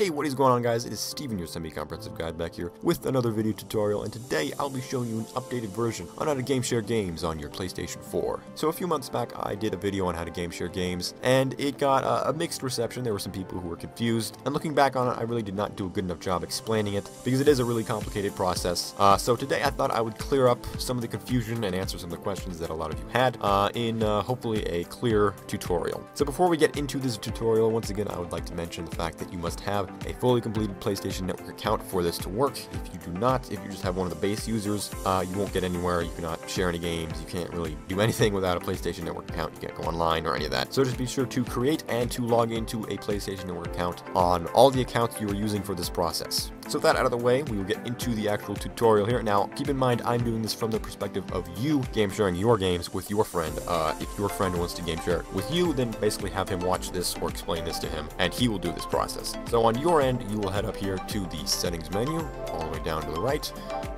Hey, what is going on, guys? It is Steven, your semi-comprehensive guide, back here with another video tutorial, and today I'll be showing you an updated version on how to game share games on your PlayStation 4. So a few months back, I did a video on how to game share games, and it got a mixed reception. There were some people who were confused, and looking back on it, I really did not do a good enough job explaining it, because it is a really complicated process. So today I thought I would clear up some of the confusion and answer some of the questions that a lot of you had in hopefully a clear tutorial. So before we get into this tutorial, once again, I would like to mention the fact that you must have a fully completed PlayStation Network account for this to work. If you do not, if you just have one of the base users, you won't get anywhere. You cannot share any games. You can't really do anything without a PlayStation Network account. You can't go online or any of that. So just be sure to create and to log into a PlayStation Network account on all the accounts you are using for this process. So with that out of the way, we will get into the actual tutorial here. Now, keep in mind, I'm doing this from the perspective of you game sharing your games with your friend. If your friend wants to game share with you, then basically have him watch this or explain this to him, and he will do this process. So on your end, you will head up here to the settings menu, all the way down to the right,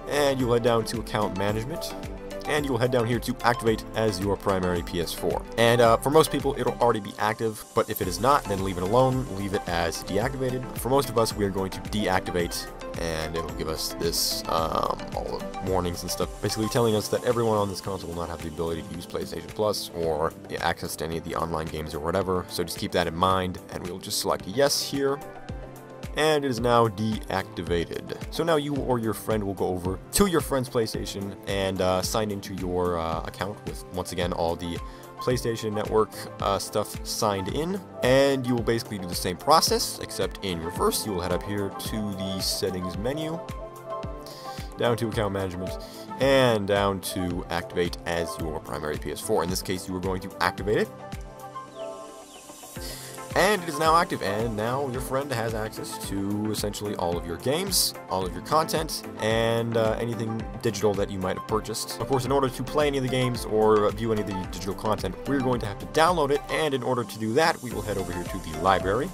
and you'll head down to account management, and you'll head down here to activate as your primary PS4. And for most people, it'll already be active, but if it is not, then leave it alone, leave it as deactivated. For most of us, we are going to deactivate, and it'll give us this, all the warnings and stuff, basically telling us that everyone on this console will not have the ability to use PlayStation Plus or access to any of the online games or whatever, so just keep that in mind, and we'll just select yes here. And it is now deactivated. So now you or your friend will go over to your friend's PlayStation and sign into your account with, once again, all the PlayStation Network stuff signed in. And you will basically do the same process, except in reverse. You will head up here to the settings menu, down to account management, and down to activate as your primary PS4. In this case, you are going to activate it. And it is now active, and now your friend has access to essentially all of your games, all of your content, and anything digital that you might have purchased. Of course, in order to play any of the games or view any of the digital content, we're going to have to download it, and in order to do that, we will head over here to the library.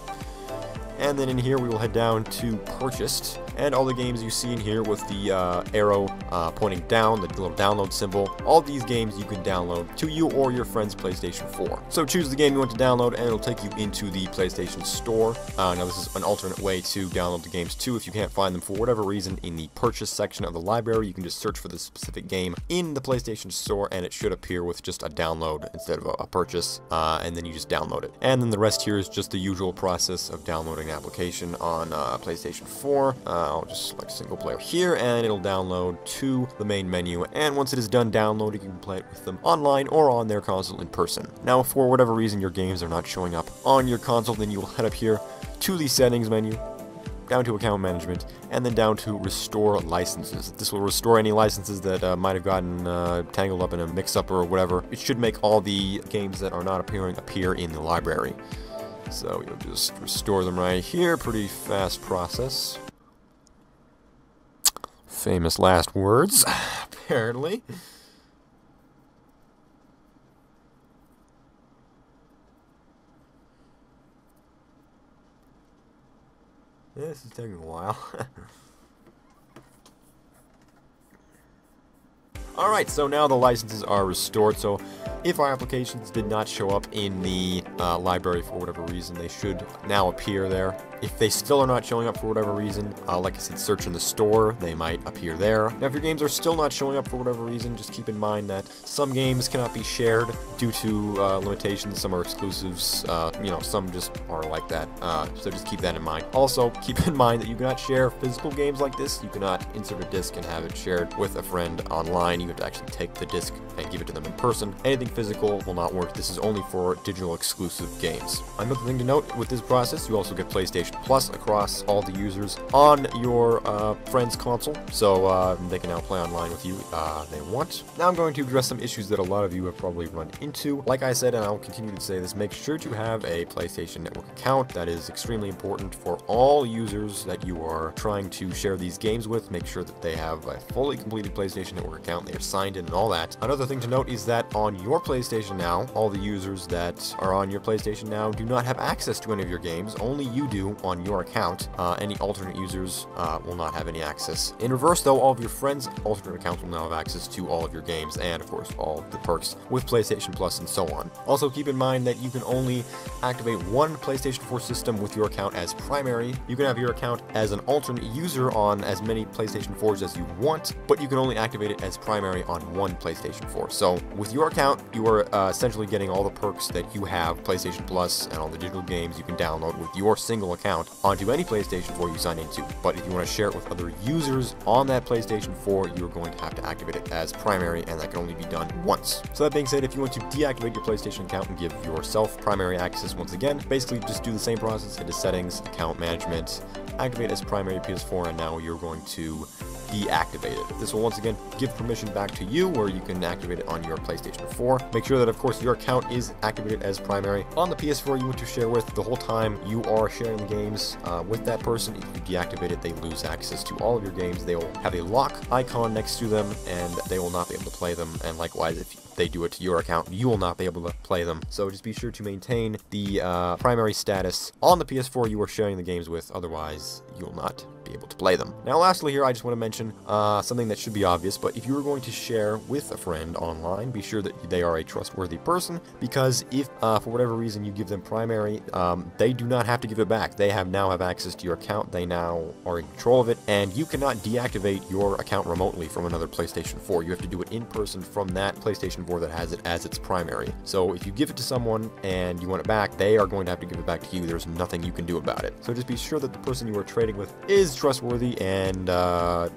And then in here, we will head down to purchased, and all the games you see in here with the arrow pointing down, the little download symbol, all these games you can download to you or your friend's PlayStation 4. So choose the game you want to download, and it'll take you into the PlayStation Store. Now this is an alternate way to download the games too. If you can't find them for whatever reason in the purchase section of the library, you can just search for the specific game in the PlayStation Store, and it should appear with just a download instead of a purchase, and then you just download it. And then the rest here is just the usual process of downloading an application on PlayStation 4. I'll just select single player here, and it'll download to the main menu, and once it is done downloading, you can play it with them online or on their console in person. Now, if for whatever reason your games are not showing up on your console, then you will head up here to the settings menu, down to account management, and then down to restore licenses. This will restore any licenses that might have gotten tangled up in a mix-up or whatever. It should make all the games that are not appearing appear in the library. So you'll just restore them right here. Pretty fast process. Famous last words, apparently. This is taking a while. Alright, so now the licenses are restored, so if our applications did not show up in the library for whatever reason, they should now appear there. If they still are not showing up for whatever reason, like I said, search in the store, they might appear there. Now, if your games are still not showing up for whatever reason, just keep in mind that some games cannot be shared due to limitations. Some are exclusives, you know, some just are like that, so just keep that in mind. Also, keep in mind that you cannot share physical games like this. You cannot insert a disc and have it shared with a friend online. You have to actually take the disc and give it to them in person. Anything physical will not work. This is only for digital exclusive games. Another thing to note with this process, you also get PlayStation Plus across all the users on your friend's console, so they can now play online with you if they want. Now I'm going to address some issues that a lot of you have probably run into. Like I said, and I'll continue to say this, make sure to have a PlayStation Network account. That is extremely important for all users that you are trying to share these games with. Make sure that they have a fully completed PlayStation Network account, they are signed in and all that. Another thing to note is that on your your PlayStation Now, all the users that are on your PlayStation Now do not have access to any of your games. Only you do on your account. Any alternate users will not have any access. In reverse, though, all of your friends' alternate accounts will now have access to all of your games and, of course, all of the perks with PlayStation Plus and so on. Also, keep in mind that you can only activate one PlayStation 4 system with your account as primary. You can have your account as an alternate user on as many PlayStation 4s as you want, but you can only activate it as primary on one PlayStation 4. So with your account, you are essentially getting all the perks that you have, PlayStation Plus and all the digital games you can download with your single account onto any PlayStation 4 you sign into. But if you want to share it with other users on that PlayStation 4, you're going to have to activate it as primary, and that can only be done once. So that being said, if you want to deactivate your PlayStation account and give yourself primary access once again, basically just do the same process, hit the settings, account management, activate as primary PS4, and now you're going to deactivate it. This will once again give permission back to you where you can activate it on your PlayStation 4. Make sure that, of course, your account is activated as primary on the PS4 you want to share with. The whole time you are sharing the games with that person, if you deactivate it, they lose access to all of your games. They will have a lock icon next to them, and they will not be able to play them. And likewise, if they do it to your account, you will not be able to play them. So just be sure to maintain the primary status on the PS4 you are sharing the games with, otherwise you will not be able to play them. Now lastly here, I just want to mention something that should be obvious, but if you are going to share with a friend online, be sure that they are a trustworthy person, because if for whatever reason you give them primary, they do not have to give it back. They now have access to your account, they now are in control of it, and you cannot deactivate your account remotely from another PlayStation 4. You have to do it in person from that PlayStation 4 that has it as its primary. So if you give it to someone and you want it back, they are going to have to give it back to you. There's nothing you can do about it. So just be sure that the person you are trading with is trustworthy, and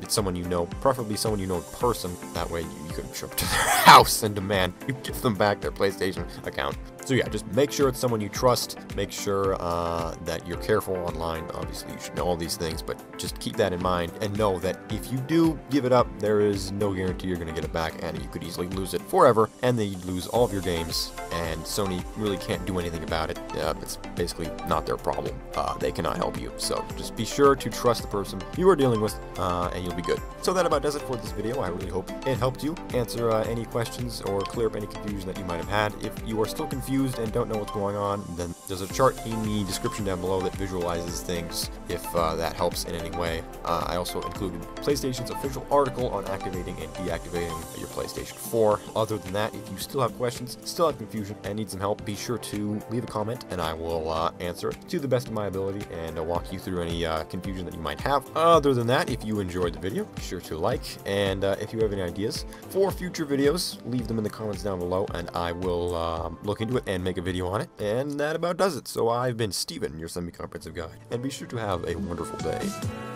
it's someone you know, preferably someone you know in person. That way you can show up to their house and demand you give them back their PlayStation account. So yeah, just make sure it's someone you trust. Make sure that you're careful online. Obviously, you should know all these things, but just keep that in mind and know that if you do give it up, there is no guarantee you're going to get it back, and you could easily lose it forever, and then you'd lose all of your games, and Sony really can't do anything about it. It's basically not their problem. They cannot help you. So just be sure to trust the person you are dealing with, and you'll be good. So that about does it for this video. I really hope it helped you answer any questions or clear up any confusion that you might have had. If you are still confused and don't know what's going on, then there's a chart in the description down below that visualizes things, if that helps in any way. I also included PlayStation's official article on activating and deactivating your PlayStation 4. Other than that, if you still have questions, still have confusion, and need some help, be sure to leave a comment, and I will answer it to the best of my ability and walk you through any confusion that you might have. Other than that, if you enjoyed the video, be sure to like, and if you have any ideas for future videos, leave them in the comments down below, and I will look into it and make a video on it. And that about does it. So I've been Steven, your semi-comprehensive guide, and be sure to have a wonderful day.